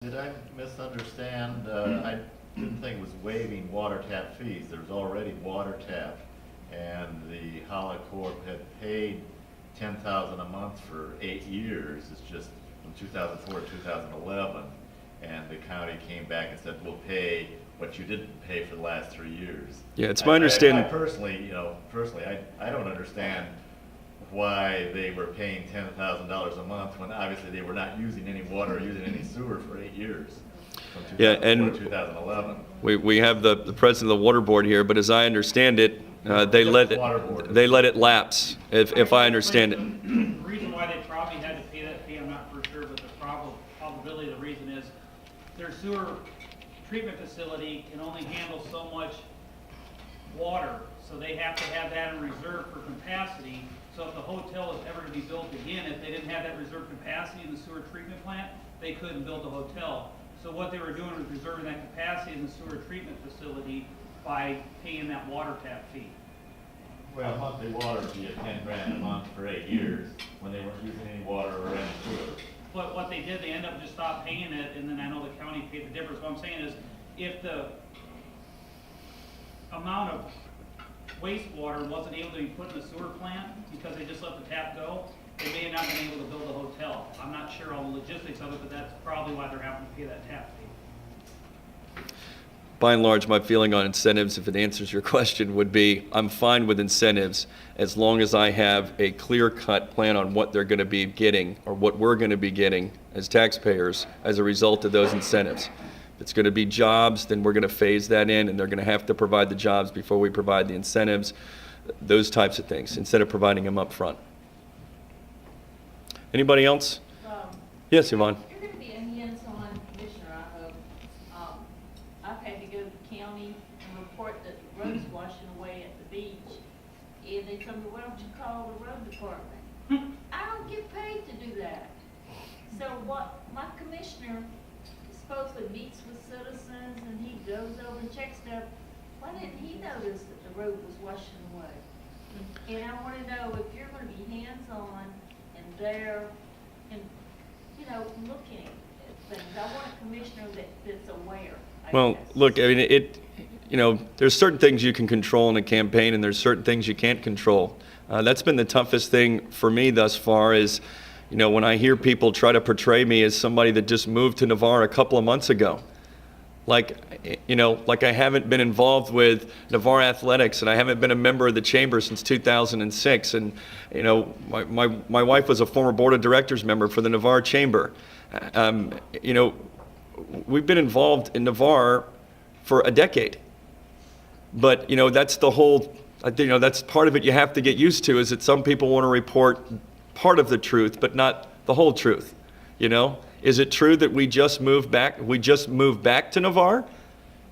Did I misunderstand? I didn't think it was waiving water tap fees. There's already water tap, and the Hollow Corp had paid 10,000 a month for 8 years. It's just from 2004 to 2011, and the county came back and said, "We'll pay what you didn't pay for the last 3 years." Yeah, it's my understanding. I personally, I don't understand why they were paying $10,000 a month when obviously they were not using any water or using any sewer for 8 years, from Yeah, 2004 and to 2011. we have the president of the water board here, but as I understand it, they let it lapse, if I understand it. The reason why they probably had to pay that fee, I'm not for sure, but the probability, the reason is their sewer treatment facility can only handle so much water, so they have to have that in reserve for capacity. So if the hotel is ever to be built again, if they didn't have that reserve capacity in the sewer treatment plant, they couldn't build the hotel. So what they were doing was reserving that capacity in the sewer treatment facility by paying that water tap fee. Well, monthly water fee at 10 grand a month for 8 years when they weren't using any water or any sewer. But what they did, they ended up just stopped paying it, and then I know the county paid the difference. What I'm saying is, if the amount of wastewater wasn't able to be put in the sewer plant because they just let the tap go, they may have not been able to build a hotel. I'm not sure all the logistics of it, but that's probably why they're having to pay that tap fee. By and large, my feeling on incentives, if it answers your question, would be I'm fine with incentives as long as I have a clear-cut plan on what they're going to be getting or what we're going to be getting as taxpayers as a result of those incentives. If it's going to be jobs, then we're going to phase that in, and they're going to have to provide the jobs before we provide the incentives, those types of things, instead of providing them up front. Anybody else? Yes, Yvonne. You're going to be a hands-on commissioner, I hope. I've had to go to the county and report that the road's washing away at the beach. And they told me, why don't you call the road department? I don't get paid to do that. So what, my commissioner supposedly meets with citizens and he goes over and checks stuff. Why didn't he notice that the road was washing away? And I want to know if you're going to be hands-on and there and, looking at things. I want a commissioner that's aware. Well, look, I mean, there's certain things you can control in a campaign, and there's certain things you can't control. That's been the toughest thing for me thus far is, when I hear people try to portray me as somebody that just moved to Navarre a couple of months ago. Like I haven't been involved with Navarre athletics, and I haven't been a member of the chamber since 2006. And, my wife was a former board of directors member for the Navarre chamber. We've been involved in Navarre for a decade. But, that's the whole, that's part of it you have to get used to, is that some people want to report part of the truth, but not the whole truth, Is it true that we just moved back to Navarre?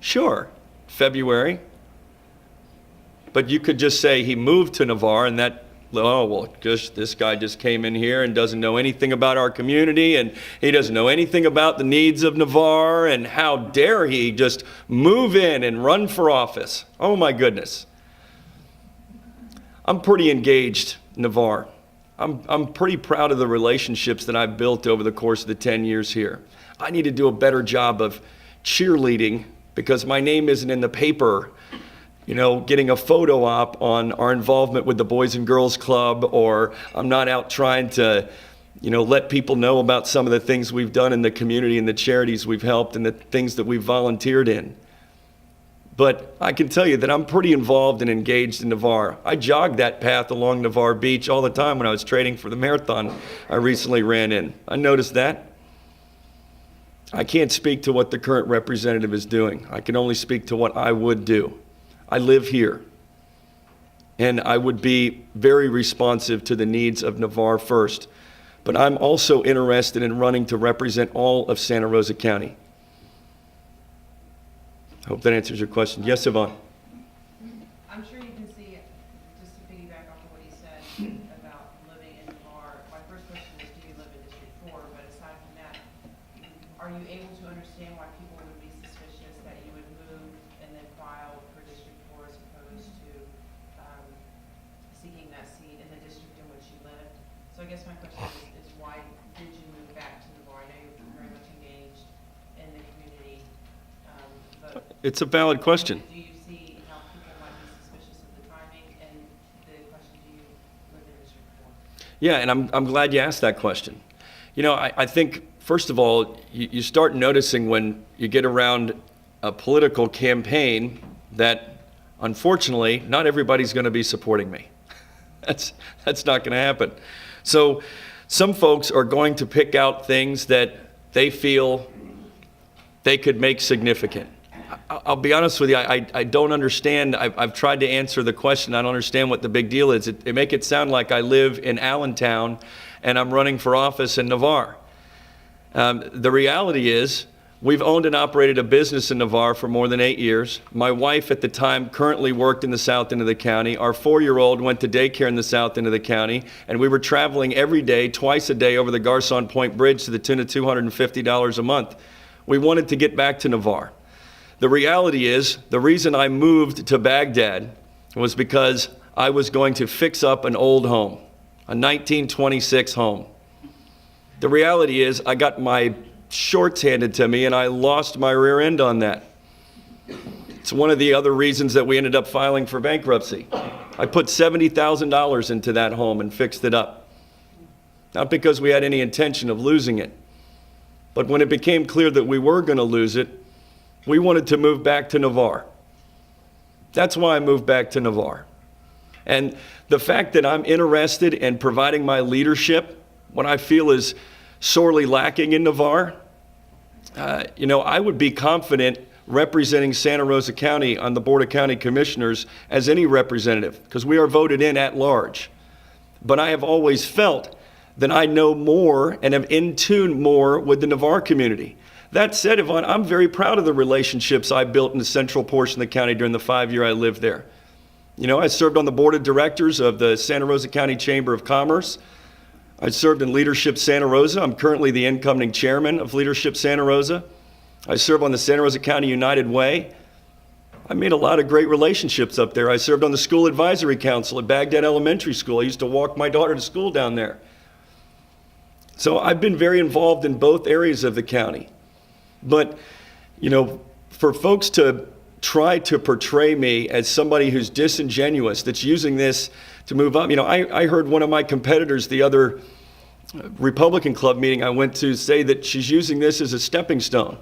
Sure, February. But you could just say he moved to Navarre and that, this guy just came in here and doesn't know anything about our community and he doesn't know anything about the needs of Navarre, and how dare he just move in and run for office. Oh my goodness. I'm pretty engaged in Navarre. I'm pretty proud of the relationships that I've built over the course of the 10 years here. I need to do a better job of cheerleading because my name isn't in the paper, getting a photo op on our involvement with the Boys and Girls Club, or I'm not out trying to, let people know about some of the things we've done in the community and the charities we've helped and the things that we've volunteered in. But I can tell you that I'm pretty involved and engaged in Navarre. I jogged that path along Navarre Beach all the time when I was training for the marathon I recently ran in. I noticed that. I can't speak to what the current representative is doing. I can only speak to what I would do. I live here. And I would be very responsive to the needs of Navarre first. But I'm also interested in running to represent all of Santa Rosa County. I hope that answers your question. Yes, Yvonne? I'm sure you can see, just to piggyback off of what he said about living in Navarre, my first question was, do you live in District 4? But aside from that, are you able to understand why people would be suspicious that you would move and then file for District 4 as opposed to seeking that seat in the district in which you lived? So I guess my question is why did you move back to Navarre? I know you're very much engaged It's a valid question. Do you see how people might be suspicious of the timing? And the question, do you live in District 4? Yeah, and I'm glad you asked that question. You know, I think, first of all, you start noticing when you get around a political campaign that, unfortunately, not everybody's going to be supporting me. That's not going to happen. So some folks are going to pick out things that they feel they could make significant. I'll be honest with you, I don't understand. I've tried to answer the question. I don't understand what the big deal is. It make it sound like I live in Allentown and I'm running for office in Navarre. The reality is, we've owned and operated a business in Navarre for more than 8 years. My wife at the time currently worked in the south end of the county. Our 4-year-old went to daycare in the south end of the county, and we were traveling every day, twice a day, over the Garcon Point Bridge to the tune of $250 a month. We wanted to get back to Navarre. The reality is, the reason I moved to Baghdad was because I was going to fix up an old home, a 1926 home. The reality is, I got my shorts handed to me and I lost my rear end on that. It's one of the other reasons that we ended up filing for bankruptcy. I put $70,000 into that home and fixed it up. Not because we had any intention of losing it, but when it became clear that we were going to lose it, we wanted to move back to Navarre. That's why I moved back to Navarre. And the fact that I'm interested in providing my leadership, what I feel is sorely lacking in Navarre, I would be confident representing Santa Rosa County on the Board of County Commissioners as any representative, because we are voted in at large. But I have always felt that I know more and am in tune more with the Navarre community. That said, Yvonne, I'm very proud of the relationships I built in the central portion of the county during the 5 years I lived there. I served on the board of directors of the Santa Rosa County Chamber of Commerce. I served in Leadership Santa Rosa. I'm currently the incoming chairman of Leadership Santa Rosa. I serve on the Santa Rosa County United Way. I made a lot of great relationships up there. I served on the school advisory council at Baghdad Elementary School. I used to walk my daughter to school down there. So I've been very involved in both areas of the county. But, for folks to try to portray me as somebody who's disingenuous, that's using this to move up. I heard one of my competitors, the other Republican club meeting I went to, say that she's using this as a stepping stone.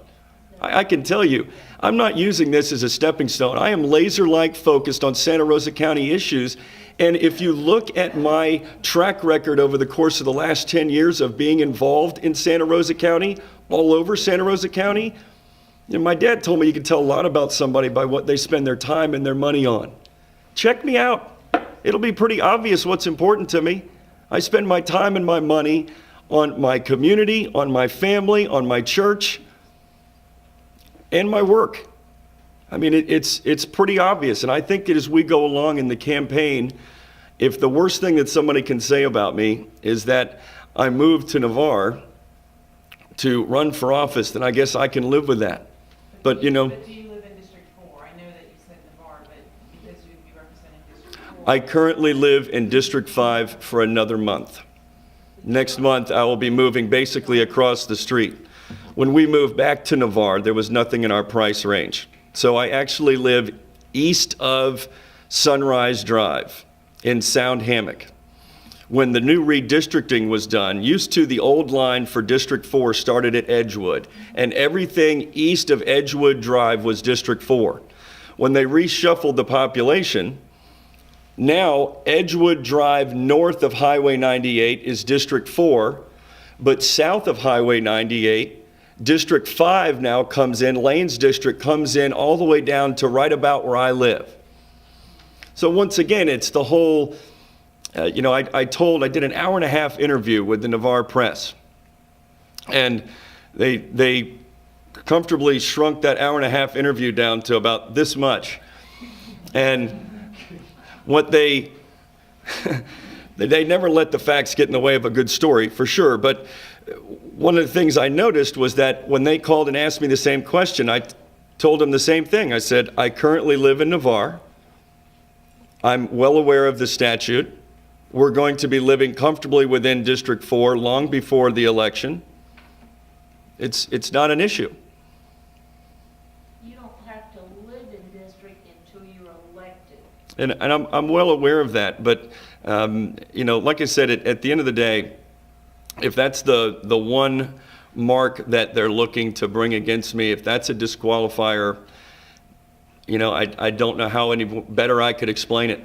I can tell you, I'm not using this as a stepping stone. I am laser-like focused on Santa Rosa County issues. And if you look at my track record over the course of the last 10 years of being involved in Santa Rosa County, all over Santa Rosa County, my dad told me you could tell a lot about somebody by what they spend their time and their money on. Check me out. It'll be pretty obvious what's important to me. I spend my time and my money on my community, on my family, on my church, and my work. It's pretty obvious. And I think that as we go along in the campaign, if the worst thing that somebody can say about me is that I moved to Navarre to run for office, then I guess I can live with that. But do you live in District 4? I know that you said Navarre, but because you would be representing District 4. I currently live in District 5 for another month. Next month, I will be moving basically across the street. When we moved back to Navarre, there was nothing in our price range. So I actually live east of Sunrise Drive in Sound Hammock. When the new redistricting was done, used to the old line for District 4 started at Edgewood, and everything east of Edgewood Drive was District 4. When they reshuffled the population, now Edgewood Drive north of Highway 98 is District 4, but south of Highway 98, District 5 now comes in, Lane's district comes in all the way down to right about where I live. So once again, it's the whole, I did an hour-and-a-half interview with the Navarre Press, and they comfortably shrunk that hour-and-a-half interview down to about this much. And what they never let the facts get in the way of a good story, for sure, but one of the things I noticed was that when they called and asked me the same question, I told them the same thing. I said, I currently live in Navarre. I'm well aware of the statute. We're going to be living comfortably within District 4 long before the election. It's not an issue. You don't have to And I'm well aware of that. But, like I said, at the end of the day, if that's the one mark that they're looking to bring against me, if that's a disqualifier, I don't know how any better I could explain it.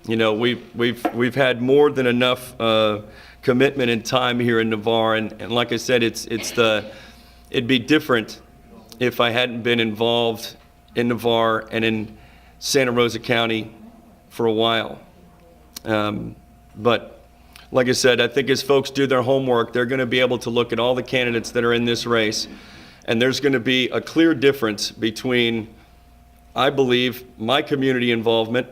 We've had more than enough commitment and time here in Navarre, and like I said, it'd be different if I hadn't been involved in Navarre and in Santa Rosa County for a while. But like I said, I think as folks do their homework, they're going to be able to look at all the candidates that are in this race, and there's going to be a clear difference between, I believe, my community involvement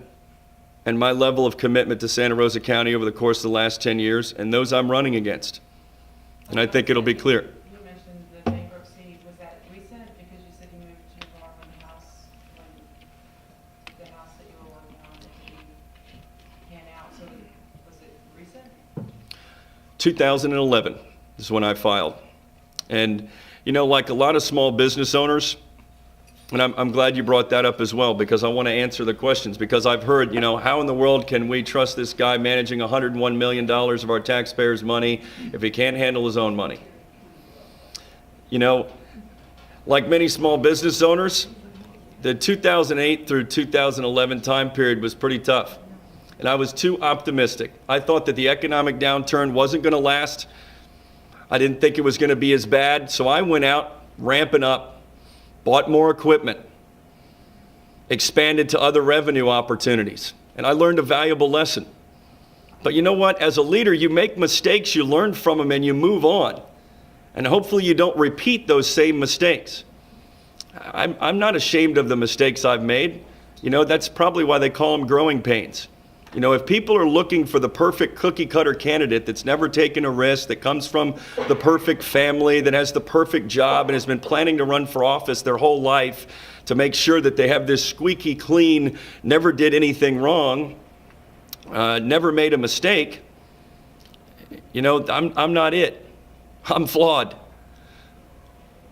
and my level of commitment to Santa Rosa County over the course of the last 10 years and those I'm running against. And I think it'll be clear. You mentioned the bankruptcy. Was that recent? Because you said you moved to Navarre when the house that you were working on didn't pan out. So was it recent? 2011 is when I filed. And, like a lot of small business owners, and I'm glad you brought that up as well, because I want to answer the questions, because I've heard, how in the world can we trust this guy managing $101 million of our taxpayers' money if he can't handle his own money? Like many small business owners, the 2008 through 2011 time period was pretty tough. And I was too optimistic. I thought that the economic downturn wasn't going to last. I didn't think it was going to be as bad. So I went out ramping up, bought more equipment, expanded to other revenue opportunities, and I learned a valuable lesson. But you know what? As a leader, you make mistakes, you learn from them, and you move on. And hopefully you don't repeat those same mistakes. I'm not ashamed of the mistakes I've made. That's probably why they call them growing pains. If people are looking for the perfect cookie-cutter candidate that's never taken a risk, that comes from the perfect family, that has the perfect job, and has been planning to run for office their whole life to make sure that they have this squeaky clean, never did anything wrong, never made a mistake, I'm not it. I'm flawed.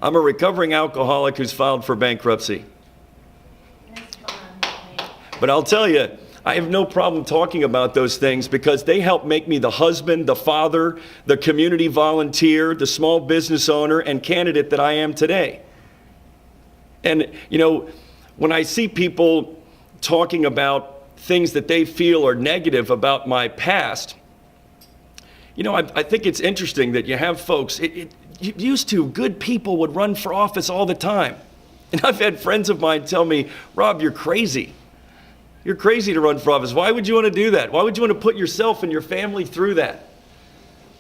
I'm a recovering alcoholic who's filed for bankruptcy. That's fine. But I'll tell you, I have no problem talking about those things because they help make me the husband, the father, the community volunteer, the small business owner, and candidate that I am today. And, when I see people talking about things that they feel are negative about my past, I think it's interesting that you have folks, used to, good people would run for office all the time. And I've had friends of mine tell me, Rob, you're crazy. You're crazy to run for office. Why would you want to do that? Why would you want to put yourself and your family through that?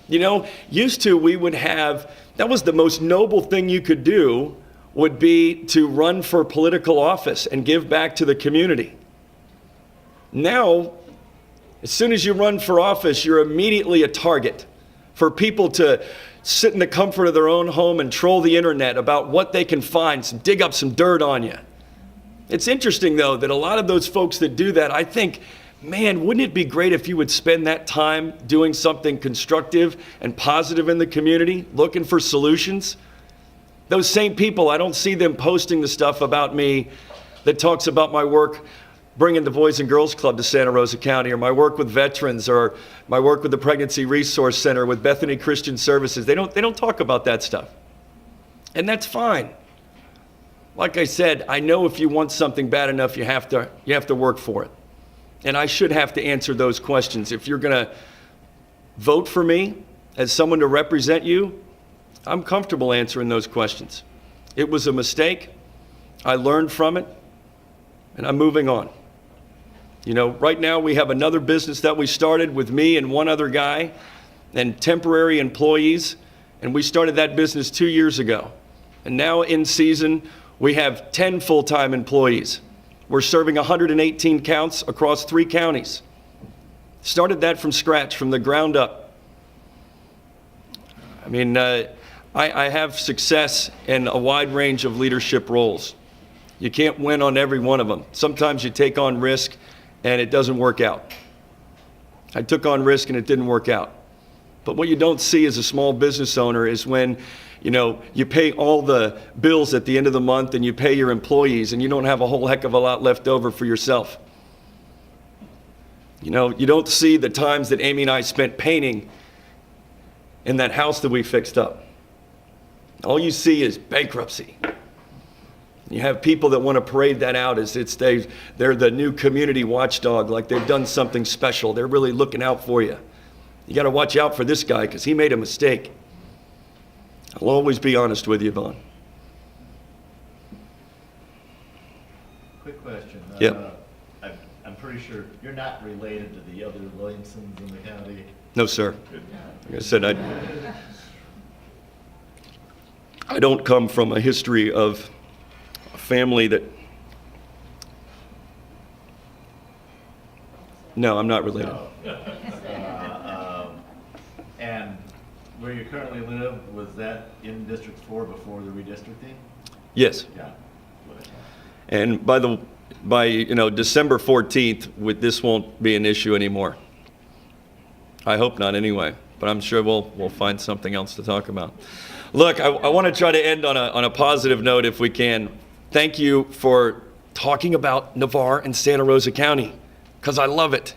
Used to, we would have, that was the most noble thing you could do, would be to run for political office and give back to the community. Now, as soon as you run for office, you're immediately a target for people to sit in the comfort of their own home and troll the internet about what they can find, dig up some dirt on you. It's interesting, though, that a lot of those folks that do that, I think, man, wouldn't it be great if you would spend that time doing something constructive and positive in the community, looking for solutions? Those same people, I don't see them posting the stuff about me that talks about my work bringing the Boys and Girls Club to Santa Rosa County, or my work with veterans, or my work with the Pregnancy Resource Center, with Bethany Christian Services. They don't talk about that stuff. And that's fine. Like I said, I know if you want something bad enough, you have to work for it. And I should have to answer those questions. If you're going to vote for me as someone to represent you, I'm comfortable answering those questions. It was a mistake. I learned from it, and I'm moving on. Right now we have another business that we started with me and one other guy and temporary employees, and we started that business 2 years ago. And now in season, we have 10 full-time employees. We're serving 118 counts across 3 counties. Started that from scratch, from the ground up. I have success in a wide range of leadership roles. You can't win on every one of them. Sometimes you take on risk and it doesn't work out. I took on risk and it didn't work out. But what you don't see as a small business owner is when you pay all the bills at the end of the month and you pay your employees and you don't have a whole heck of a lot left over for yourself. You know, you don't see the times that Amy and I spent painting in that house that we fixed up. All you see is bankruptcy. You have people that want to parade that out as they're the new community watchdog, like they've done something special. They're really looking out for you. You got to watch out for this guy because he made a mistake. I'll always be honest with you, Vaughn. Quick question. Yep. I'm pretty sure you're not related to the other Williamsons in the county? No, sir. Good. Like I said, I don't come from a history of a family that... No, I'm not related. And where you currently live, was that in District 4 before the redistricting? Yes. Yeah. What I thought. And by December 14th, this won't be an issue anymore. I hope not anyway, but I'm sure we'll find something else to talk about. Look, I want to try to end on a positive note if we can. Thank you for talking about Navarre and Santa Rosa County, because I love it.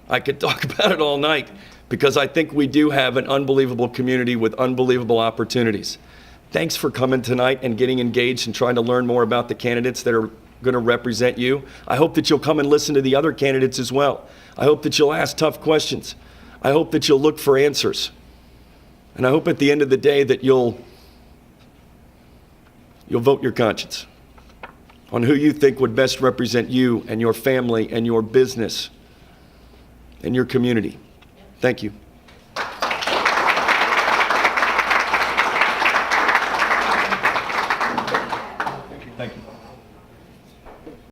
I could talk about it all night, because I think we do have an unbelievable community with unbelievable opportunities. Thanks for coming tonight and getting engaged and trying to learn more about the candidates that are going to represent you. I hope that you'll come and listen to the other candidates as well. I hope that you'll ask tough questions. I hope that you'll look for answers. And I hope at the end of the day that you'll vote your conscience on who you think would best represent you and your family and your business and your community. Thank you. Thank you.